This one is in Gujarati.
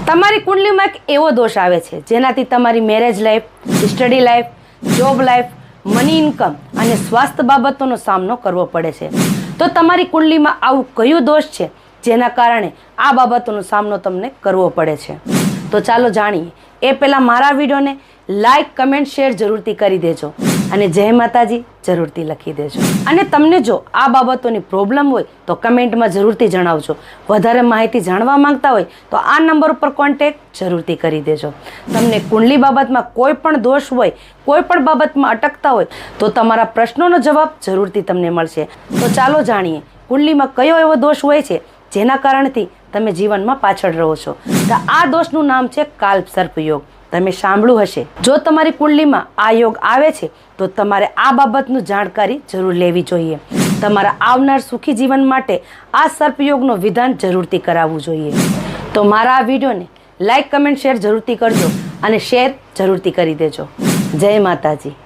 તમારી કુંડલીમાં એક એવો દોષ આવે છે જેનાથી તમારી marriage life, study life, job life, money income અને સ્વાસ્થ્ય બાબતોનો સામનો કરવો પડે છે. તો તમારી કુંડલીમાં આવું કયું દોષ છે જેના કારણે આ બાબતોનો સામનો તમને કરવો પડે છે? તો ચાલો જાણીએ. એ પહેલાં મારા વિડીયોને લાઈક, કમેન્ટ, શેર જરૂરથી કરી દેજો અને જય માતાજી જરૂરથી લખી દેજો. અને તમને જો આ બાબતોની પ્રોબ્લેમ હોય તો કમેન્ટમાં જરૂરથી જણાવજો. વધારે માહિતી જાણવા માંગતા હોય તો આ નંબર ઉપર કોન્ટેક્ટ જરૂરથી કરી દેજો. તમને કુંડલી બાબતમાં કોઈ પણ દોષ હોય, કોઈ પણ બાબતમાં અટકતા હોય તો તમારા પ્રશ્નોનો જવાબ જરૂરથી તમને મળશે. તો ચાલો જાણીએ કુંડલીમાં કયો એવો દોષ હોય છે જેના કારણથી તમે જીવનમાં પાછળ રહો છો. તો આ દોષનું નામ છે કાલ્પ સર્પ યોગ. તમે સાંભળ્યું હશે. જો તમારી કુંડલીમાં આ યોગ આવે છે તો તમારે આ બાબતનું જાણકારી જરૂર લેવી જોઈએ. તમારા આવનાર સુખી જીવન માટે આ સર્પયોગનો વિધાન જરૂરથી કરાવવું જોઈએ. તો મારા આ વિડીયોને લાઈક, કમેન્ટ, શેર જરૂરથી કરજો અને શેર જરૂરથી કરી દેજો. જય માતાજી.